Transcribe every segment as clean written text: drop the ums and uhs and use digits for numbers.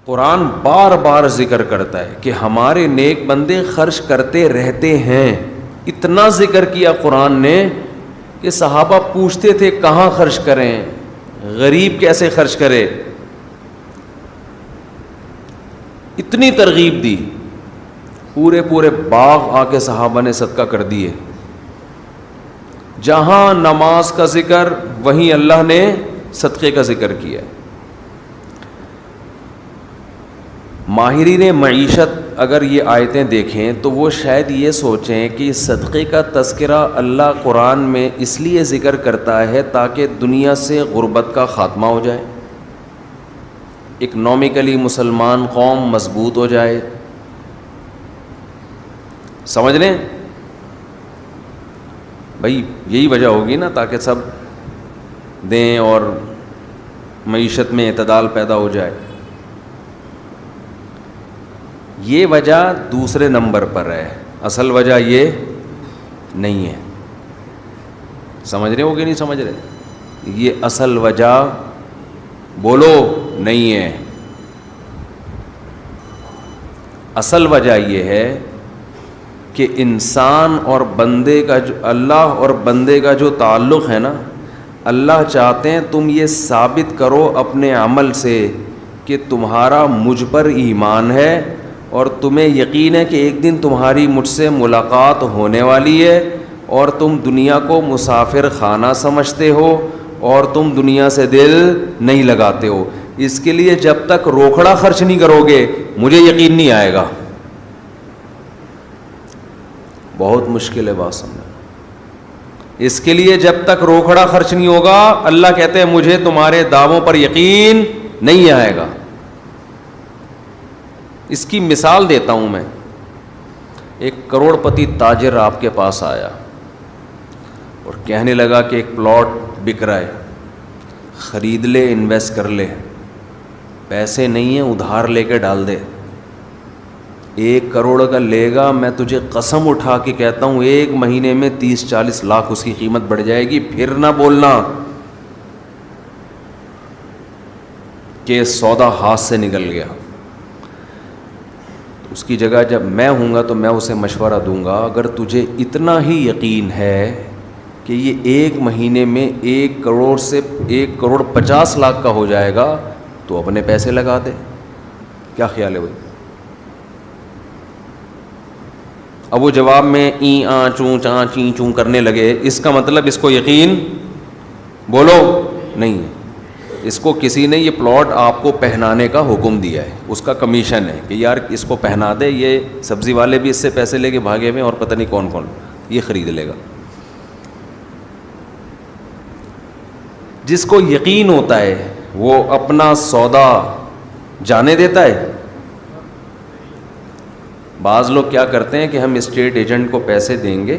قرآن بار بار ذکر کرتا ہے کہ ہمارے نیک بندے خرچ کرتے رہتے ہیں. اتنا ذکر کیا قرآن نے کہ صحابہ پوچھتے تھے کہاں خرچ کریں, غریب کیسے خرچ کرے. اتنی ترغیب دی, پورے باغ آ کے صحابہ نے صدقہ کر دیے. جہاں نماز کا ذکر وہیں اللہ نے صدقے کا ذکر کیا. ماہرین معیشت اگر یہ آیتیں دیکھیں تو وہ شاید یہ سوچیں کہ صدقے کا تذکرہ اللہ قرآن میں اس لیے ذکر کرتا ہے تاکہ دنیا سے غربت کا خاتمہ ہو جائے, اکنامکلی مسلمان قوم مضبوط ہو جائے. سمجھ لیں بھائی, یہی وجہ ہوگی نا, تاکہ سب دیں اور معیشت میں اعتدال پیدا ہو جائے. یہ وجہ دوسرے نمبر پر ہے, اصل وجہ یہ نہیں ہے. سمجھ رہے ہو کہ نہیں سمجھ رہے؟ یہ اصل وجہ بولو نہیں ہے. اصل وجہ یہ ہے کہ انسان اور بندے کا جو اللہ اور بندے کا جو تعلق ہے نا, اللہ چاہتے ہیں تم یہ ثابت کرو اپنے عمل سے کہ تمہارا مجھ پر ایمان ہے اور تمہیں یقین ہے کہ ایک دن تمہاری مجھ سے ملاقات ہونے والی ہے, اور تم دنیا کو مسافر خانہ سمجھتے ہو اور تم دنیا سے دل نہیں لگاتے ہو. اس کے لیے جب تک روکھڑا خرچ نہیں کرو گے مجھے یقین نہیں آئے گا. بہت مشکل ہے بات سمجھنا. اس کے لیے جب تک روکھڑا خرچ نہیں ہوگا, اللہ کہتے ہیں مجھے تمہارے دعووں پر یقین نہیں آئے گا. اس کی مثال دیتا ہوں میں. ایک کروڑ پتی تاجر آپ کے پاس آیا اور کہنے لگا کہ ایک پلاٹ بک رہا ہے, خرید لے, انویسٹ کر لے, پیسے نہیں ہیں ادھار لے کے ڈال دے. 1 کروڑ کا لے گا, میں تجھے قسم اٹھا کے کہتا ہوں 1 مہینے میں 30-40 لاکھ اس کی قیمت بڑھ جائے گی. پھر نہ بولنا کہ سودا ہاتھ سے نکل گیا. اس کی جگہ جب میں ہوں گا تو میں اسے مشورہ دوں گا, اگر تجھے اتنا ہی یقین ہے کہ یہ 1 مہینے میں 1 کروڑ سے 1 کروڑ 50 لاکھ کا ہو جائے گا تو اپنے پیسے لگا دے. کیا خیال ہے بھائی؟ اب وہ جواب میں این آ چوں چاں چیں چوں کرنے لگے, اس کا مطلب اس کو یقین بولو نہیں ہے. اس کو کسی نے یہ پلاٹ آپ کو پہنانے کا حکم دیا ہے, اس کا کمیشن ہے کہ یار اس کو پہنا دے, یہ سبزی والے بھی اس سے پیسے لے کے بھاگے ہوئے اور پتہ نہیں کون کون یہ خرید لے گا. جس کو یقین ہوتا ہے وہ اپنا سودا جانے دیتا ہے. بعض لوگ کیا کرتے ہیں کہ ہم اسٹیٹ ایجنٹ کو پیسے دیں گے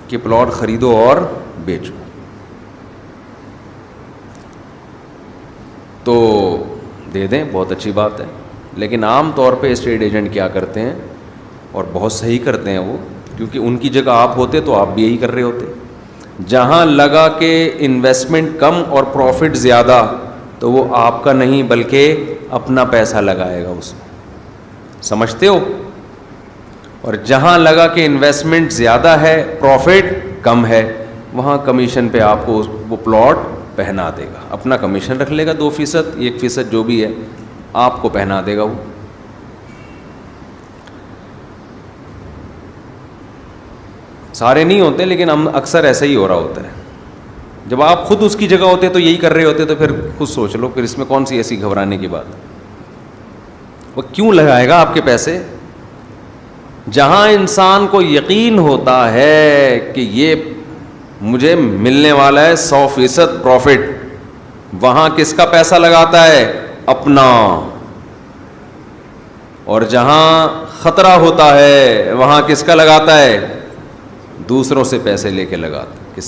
کہ پلاٹ خریدو اور بیچو, تو دے دیں, بہت اچھی بات ہے. لیکن عام طور پہ اسٹیٹ ایجنٹ کیا کرتے ہیں, اور بہت صحیح کرتے ہیں وہ, کیونکہ ان کی جگہ آپ ہوتے تو آپ بھی یہی کر رہے ہوتے. جہاں لگا کہ انویسٹمنٹ کم اور پروفٹ زیادہ تو وہ آپ کا نہیں بلکہ اپنا پیسہ لگائے گا اس میں, سمجھتے ہو. اور جہاں لگا کہ انویسٹمنٹ زیادہ ہے پروفٹ کم ہے, وہاں کمیشن پہ آپ کو وہ پلاٹ پہنا دے گا, اپنا کمیشن رکھ لے گا 2%, 1% جو بھی ہے آپ کو پہنا دے گا. وہ سارے نہیں ہوتے لیکن ہم اکثر ایسا ہی ہو رہا ہوتا ہے. جب آپ خود اس کی جگہ ہوتے تو یہی کر رہے ہوتے, تو پھر خود سوچ لو پھر اس میں کون سی ایسی گھبرانے کی بات. وہ کیوں لگائے گا آپ کے پیسے؟ جہاں انسان کو یقین ہوتا ہے کہ یہ مجھے ملنے والا ہے 100% پروفٹ, وہاں کس کا پیسہ لگاتا ہے؟ اپنا. اور جہاں خطرہ ہوتا ہے وہاں کس کا لگاتا ہے؟ دوسروں سے پیسے لے کے لگاتا ہے.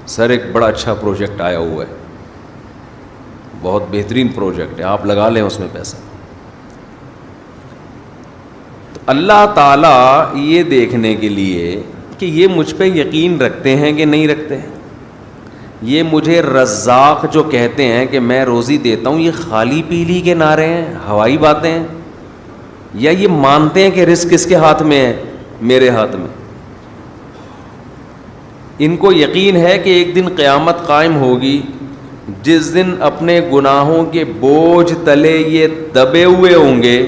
سر ایک بڑا اچھا پروجیکٹ آیا ہوا ہے, بہت بہترین پروجیکٹ ہے, آپ لگا لیں اس میں پیسہ. تو اللہ تعالیٰ یہ دیکھنے کے لیے کہ یہ مجھ پہ یقین رکھتے ہیں کہ نہیں رکھتے ہیں, یہ مجھے رزاق جو کہتے ہیں کہ میں روزی دیتا ہوں، یہ خالی پیلی کے نعرے ہیں، ہوائی باتیں ہیں، یا یہ مانتے ہیں کہ رزق کس کے ہاتھ میں ہے؟ میرے ہاتھ میں. ان کو یقین ہے کہ ایک دن قیامت قائم ہوگی جس دن اپنے گناہوں کے بوجھ تلے یہ دبے ہوئے ہوں گے،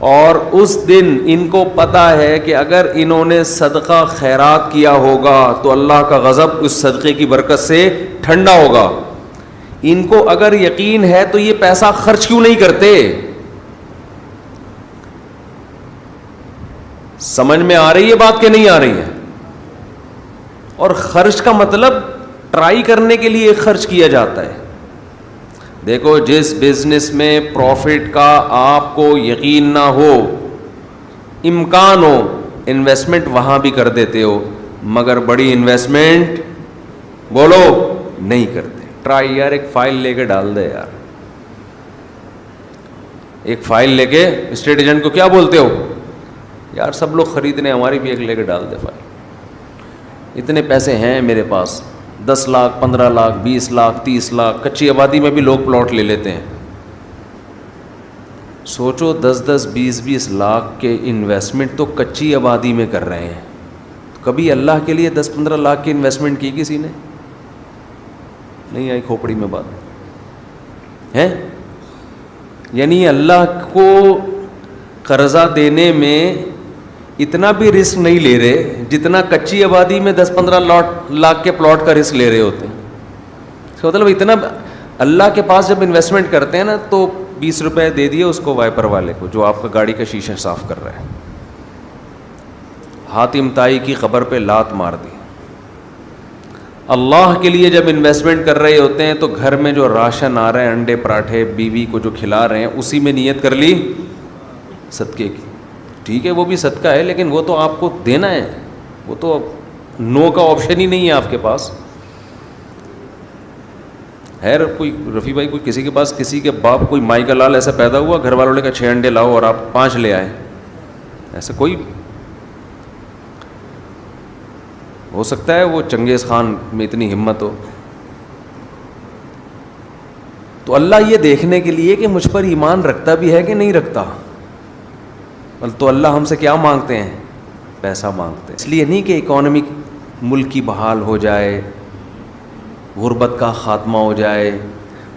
اور اس دن ان کو پتہ ہے کہ اگر انہوں نے صدقہ خیرات کیا ہوگا تو اللہ کا غضب اس صدقے کی برکت سے ٹھنڈا ہوگا. ان کو اگر یقین ہے تو یہ پیسہ خرچ کیوں نہیں کرتے؟ سمجھ میں آ رہی ہے بات کہ نہیں آ رہی ہے؟ اور خرچ کا مطلب ٹرائی کرنے کے لیے خرچ کیا جاتا ہے. دیکھو، جس بزنس میں پروفٹ کا آپ کو یقین نہ ہو، امکان ہو، انویسٹمنٹ وہاں بھی کر دیتے ہو، مگر بڑی انویسٹمنٹ بولو نہیں کرتے. ٹرائی یار، ایک فائل لے کے ڈال دے یار، ایک فائل لے کے اسٹیٹ ایجنٹ کو کیا بولتے ہو یار، سب لوگ خریدنے، ہماری بھی ایک لے کے ڈال دے فائل. اتنے پیسے ہیں میرے پاس، 10 لاکھ 15 لاکھ 20 لاکھ 30 لاکھ. کچی آبادی میں بھی لوگ پلاٹ لے لیتے ہیں. سوچو 10 20 لاکھ کے انویسٹمنٹ تو کچی آبادی میں کر رہے ہیں. کبھی اللہ کے لیے 10-15 لاکھ کی انویسٹمنٹ کی کسی نے؟ نہیں آئی کھوپڑی میں بات ہے. یعنی اللہ کو قرضہ دینے میں اتنا بھی رسک نہیں لے رہے جتنا کچی آبادی میں 10-15 لاکھ کے پلاٹ کا رسک لے رہے ہوتے ہیں. اس کا مطلب اتنا اللہ کے پاس جب انویسٹمنٹ کرتے ہیں نا تو 20 روپے دے دیے اس کو وائپر والے کو جو آپ کا گاڑی کا شیشہ صاف کر رہا ہے. حاتم طائی کی خبر پہ لات مار دی. اللہ کے لیے جب انویسٹمنٹ کر رہے ہوتے ہیں تو گھر میں جو راشن آ رہے ہیں، انڈے پراٹھے بیوی کو جو کھلا رہے ہیں، اسی میں نیت کر لی صدقے کی. ٹھیک ہے وہ بھی صدقہ ہے، لیکن وہ تو آپ کو دینا ہے، وہ تو نو کا آپشن ہی نہیں ہے آپ کے پاس. خیر کوئی رفیع بھائی، کوئی کسی کے پاس کسی کے باپ کوئی مائی کا لال ایسا پیدا ہوا، گھر والوں نے کہا 6 انڈے لاؤ اور آپ 5 لے آئے، ایسا کوئی ہو سکتا ہے وہ چنگیز خان میں اتنی ہمت ہو. تو اللہ یہ دیکھنے کے لیے کہ مجھ پر ایمان رکھتا بھی ہے کہ نہیں رکھتا، تو اللہ ہم سے کیا مانگتے ہیں؟ پیسہ مانگتے ہیں. اس لیے نہیں کہ اکانومک ملک کی بحال ہو جائے، غربت کا خاتمہ ہو جائے.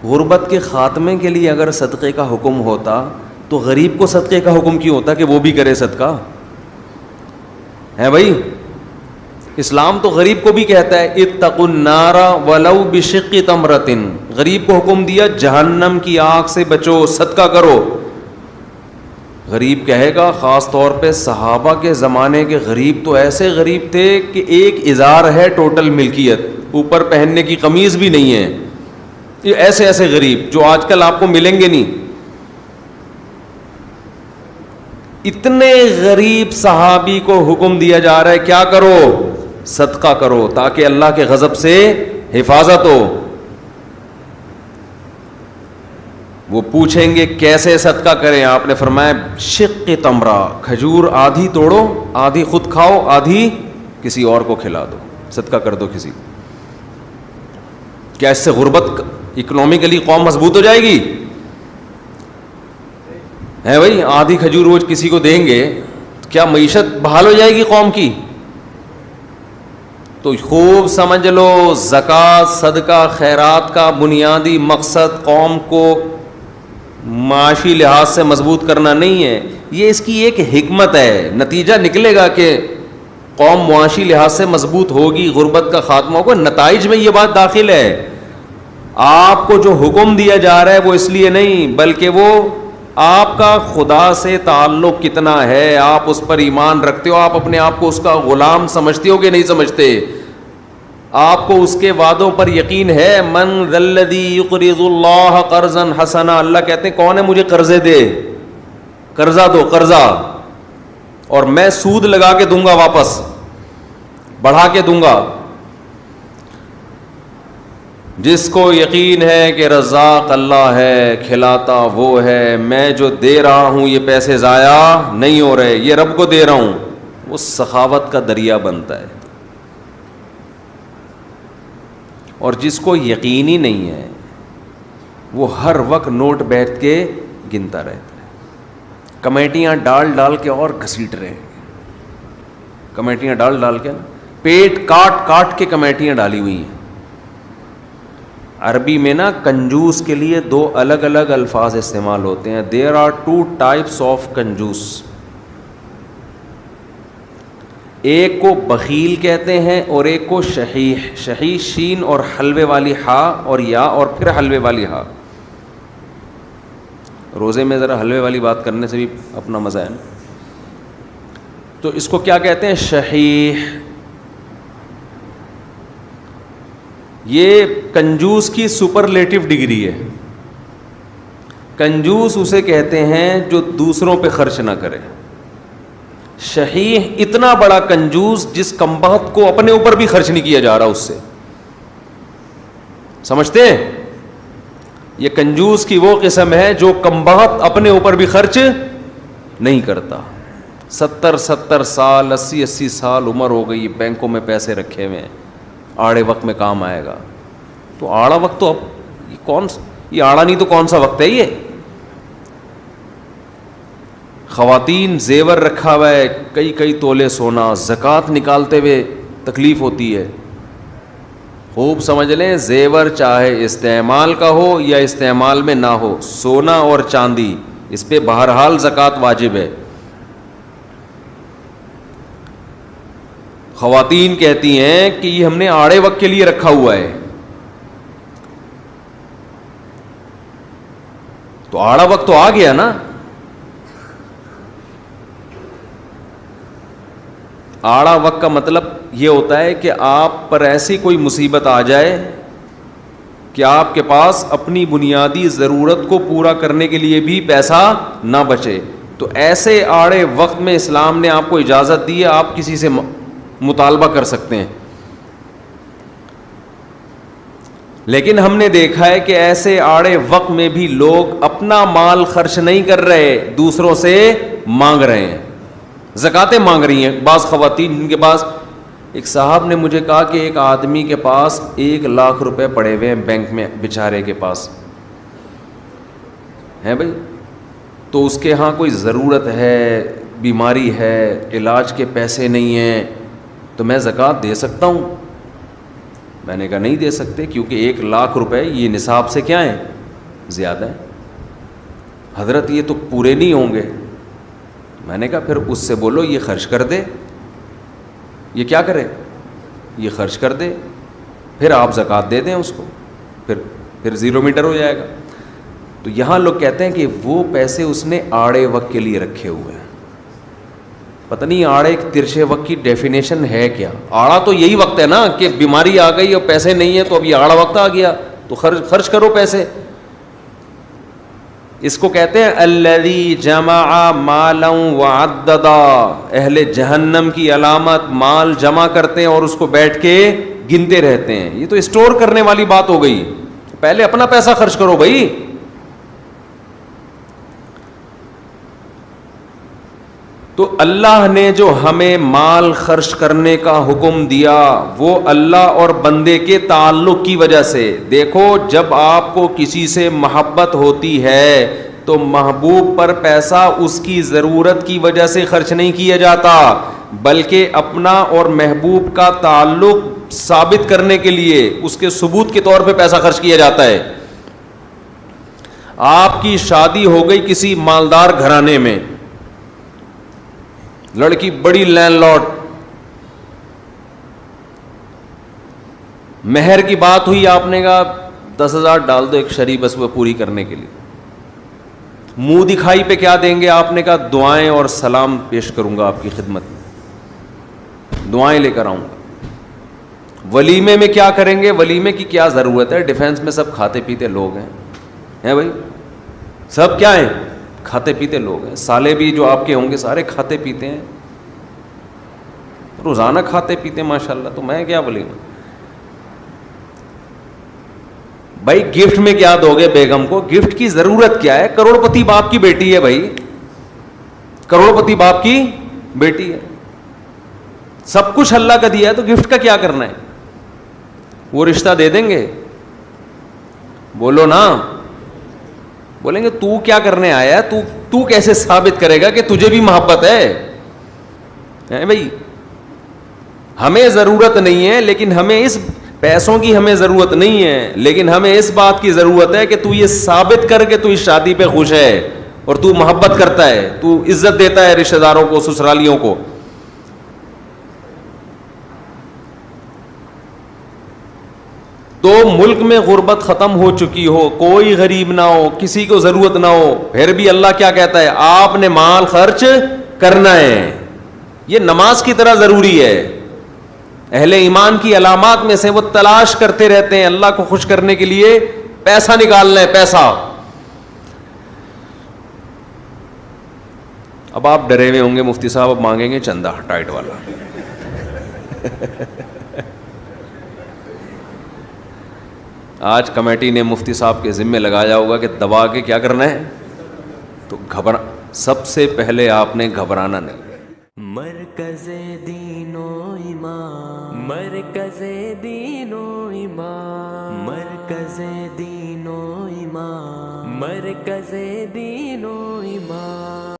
غربت کے خاتمے کے لیے اگر صدقے کا حکم ہوتا تو غریب کو صدقے کا حکم کیوں ہوتا کہ وہ بھی کرے صدقہ؟ ہے بھائی، اسلام تو غریب کو بھی کہتا ہے اتقوا النار ولو بشق تمرۃ. غریب کو حکم دیا جہنم کی آگ سے بچو، صدقہ کرو. غریب کہے گا، خاص طور پہ صحابہ کے زمانے کے غریب تو ایسے غریب تھے کہ ایک ازار ہے ٹوٹل ملکیت، اوپر پہننے کی قمیض بھی نہیں ہے. یہ ایسے ایسے غریب جو آج کل آپ کو ملیں گے نہیں. اتنے غریب صحابی کو حکم دیا جا رہا ہے کیا کرو؟ صدقہ کرو، تاکہ اللہ کے غضب سے حفاظت ہو. وہ پوچھیں گے کیسے صدقہ کریں؟ آپ نے فرمایا شق تمرہ، کھجور آدھی توڑو، آدھی خود کھاؤ، آدھی کسی اور کو کھلا دو، صدقہ کر دو کسی کو. کیا اس سے غربت اکنامکلی قوم مضبوط ہو جائے گی؟ ہے بھائی، آدھی کھجور روز کسی کو دیں گے کیا معیشت بحال ہو جائے گی قوم کی؟ تو خوب سمجھ لو، زکوٰۃ صدقہ خیرات کا بنیادی مقصد قوم کو معاشی لحاظ سے مضبوط کرنا نہیں ہے، یہ اس کی ایک حکمت ہے. نتیجہ نکلے گا کہ قوم معاشی لحاظ سے مضبوط ہوگی، غربت کا خاتمہ ہوگا. نتائج میں یہ بات داخل ہے. آپ کو جو حکم دیا جا رہا ہے وہ اس لیے نہیں، بلکہ وہ آپ کا خدا سے تعلق کتنا ہے، آپ اس پر ایمان رکھتے ہو، آپ اپنے آپ کو اس کا غلام سمجھتے ہو کہ نہیں سمجھتے، آپ کو اس کے وعدوں پر یقین ہے. من ذا الذی یقرض اللہ قرضا حسنا، اللہ کہتے ہیں کون ہے مجھے قرضے دے، قرضہ دو، قرضہ، اور میں سود لگا کے دوں گا، واپس بڑھا کے دوں گا. جس کو یقین ہے کہ رزاق اللہ ہے، کھلاتا وہ ہے، میں جو دے رہا ہوں یہ پیسے ضائع نہیں ہو رہے، یہ رب کو دے رہا ہوں، وہ سخاوت کا دریا بنتا ہے. اور جس کو یقینی نہیں ہے وہ ہر وقت نوٹ بیٹھ کے گنتا رہتا ہے. کمیٹیاں ڈال ڈال کے اور گھسیٹ رہے ہیں, کمیٹیاں ڈال ڈال کے, پیٹ کاٹ کاٹ کے کمیٹیاں ڈالی ہوئی ہیں. عربی میں نا کنجوس کے لیے دو الگ الگ الفاظ استعمال ہوتے ہیں. There are two types of کنجوس. ایک کو بخیل کہتے ہیں اور ایک کو شحیح. شحیح شین اور حلوے والی ہا اور یا اور پھر حلوے والی ہا. روزے میں ذرا حلوے والی بات کرنے سے بھی اپنا مزہ ہے نا. تو اس کو کیا کہتے ہیں؟ شحیح. یہ کنجوس کی سپرلیٹو ڈگری ہے. کنجوس اسے کہتے ہیں جو دوسروں پہ خرچ نہ کرے. شحیح اتنا بڑا کنجوس جس کمبخت کو اپنے اوپر بھی خرچ نہیں کیا جا رہا اس سے. سمجھتے ہیں؟ یہ کنجوس کی وہ قسم ہے جو کمبخت اپنے اوپر بھی خرچ نہیں کرتا. 70 سال 80 سال عمر ہو گئی, بینکوں میں پیسے رکھے ہوئے ہیں, آڑے وقت میں کام آئے گا. تو آڑا وقت تو اب یہ آڑا نہیں تو کون سا وقت ہے یہ؟ خواتین زیور رکھا ہوا ہے, کئی تولے سونا, زکوٰۃ نکالتے ہوئے تکلیف ہوتی ہے. خوب سمجھ لیں, زیور چاہے استعمال کا ہو یا استعمال میں نہ ہو, سونا اور چاندی اس پہ بہرحال زکوٰۃ واجب ہے. خواتین کہتی ہیں کہ یہ ہم نے آڑے وقت کے لیے رکھا ہوا ہے. تو آڑا وقت تو آ گیا نا. آڑا وقت کا مطلب یہ ہوتا ہے کہ آپ پر ایسی کوئی مصیبت آ جائے کہ آپ کے پاس اپنی بنیادی ضرورت کو پورا کرنے کے لیے بھی پیسہ نہ بچے. تو ایسے آڑے وقت میں اسلام نے آپ کو اجازت دی ہے, آپ کسی سے مطالبہ کر سکتے ہیں. لیکن ہم نے دیکھا ہے کہ ایسے آڑے وقت میں بھی لوگ اپنا مال خرچ نہیں کر رہے, دوسروں سے مانگ رہے ہیں, زکاتیں مانگ رہی ہیں. بعض خواتین جن کے پاس, ایک صاحب نے مجھے کہا کہ ایک آدمی کے پاس 1,00,000 روپے پڑے ہوئے ہیں بینک میں, بیچارے کے پاس ہیں بھائی, تو اس کے ہاں کوئی ضرورت ہے, بیماری ہے, علاج کے پیسے نہیں ہیں, تو میں زکوٰۃ دے سکتا ہوں؟ میں نے کہا نہیں دے سکتے, کیونکہ 1,00,000 روپے یہ نصاب سے کیا ہیں, زیادہ ہیں. حضرت یہ تو پورے نہیں ہوں گے. میں نے کہا پھر اس سے بولو یہ خرچ کر دے. یہ کیا کرے؟ یہ خرچ کر دے, پھر آپ زکوٰۃ دے دیں اس کو, پھر 0 میٹر ہو جائے گا. تو یہاں لوگ کہتے ہیں کہ وہ پیسے اس نے آڑے وقت کے لیے رکھے ہوئے ہیں. پتہ نہیں آڑے ترچے وقت کی ڈیفینیشن ہے کیا؟ آڑا تو یہی وقت ہے نا کہ بیماری آ گئی اور پیسے نہیں ہیں, تو اب یہ آڑا وقت آ گیا, تو خرچ کرو پیسے. اس کو کہتے ہیں الذی جمع مالا وعددا. اہل جہنم کی علامت مال جمع کرتے ہیں اور اس کو بیٹھ کے گنتے رہتے ہیں. یہ تو اسٹور کرنے والی بات ہو گئی. پہلے اپنا پیسہ خرچ کرو بھائی. تو اللہ نے جو ہمیں مال خرچ کرنے کا حکم دیا وہ اللہ اور بندے کے تعلق کی وجہ سے. دیکھو جب آپ کو کسی سے محبت ہوتی ہے تو محبوب پر پیسہ اس کی ضرورت کی وجہ سے خرچ نہیں کیا جاتا, بلکہ اپنا اور محبوب کا تعلق ثابت کرنے کے لیے اس کے ثبوت کے طور پہ پیسہ خرچ کیا جاتا ہے. آپ کی شادی ہو گئی کسی مالدار گھرانے میں, لڑکی بڑی لینڈ لارڈ, مہر کی بات ہوئی, آپ نے کہا 10,000 ڈال دو ایک شریح بس وہ پوری کرنے کے لیے. منہ دکھائی پہ کیا دیں گے؟ آپ نے کہا دعائیں اور سلام پیش کروں گا آپ کی خدمت میں, دعائیں لے کر آؤں گا. ولیمے میں کیا کریں گے؟ ولیمے کی کیا ضرورت ہے؟ ڈیفینس میں سب کھاتے پیتے لوگ ہیں بھائی, سب کیا ہیں؟ کھاتے پیتے لوگ ہیں. سالے بھی جو آپ کے ہوں گے سارے کھاتے پیتے ہیں, روزانہ کھاتے پیتے ہیں ماشاءاللہ. تو میں کیا ولیمہ بھائی؟ گفٹ میں کیا دو گے بیگم کو؟ گفٹ کی ضرورت کیا ہے؟ کروڑ پتی باپ کی بیٹی ہے بھائی, کروڑ پتی باپ کی بیٹی ہے, سب کچھ اللہ کا دیا ہے, تو گفٹ کا کیا کرنا ہے؟ وہ رشتہ دے دیں گے؟ بولو نا. بولیں گے تو کیا کرنے آیا ہے, تو کیسے ثابت کرے گا کہ تجھے بھی محبت ہے بھائی. ہمیں ضرورت نہیں ہے, لیکن ہمیں اس پیسوں کی ہمیں ضرورت نہیں ہے, لیکن ہمیں اس بات کی ضرورت ہے کہ تو یہ ثابت کر کہ تو اس شادی پہ خوش ہے اور تو محبت کرتا ہے, تو عزت دیتا ہے رشتہ داروں کو, سسرالیوں کو. تو ملک میں غربت ختم ہو چکی ہو, کوئی غریب نہ ہو, کسی کو ضرورت نہ ہو, پھر بھی اللہ کیا کہتا ہے, آپ نے مال خرچ کرنا ہے. یہ نماز کی طرح ضروری ہے. اہل ایمان کی علامات میں سے وہ تلاش کرتے رہتے ہیں اللہ کو خوش کرنے کے لیے پیسہ نکالنا ہے, پیسہ. اب آپ ڈرے ہوئے ہوں گے مفتی صاحب اب مانگیں گے چندہ ٹائٹ والا. آج کمیٹی نے مفتی صاحب کے ذمے لگایا ہوگا کہ دبا کے کیا کرنا ہے, تو سب سے پہلے آپ نے گھبرانا نہیں. مرکز دین و ایمان, مرکز دین و ایمان, مرکز دین و ایمان, مرکز دین و ایمان.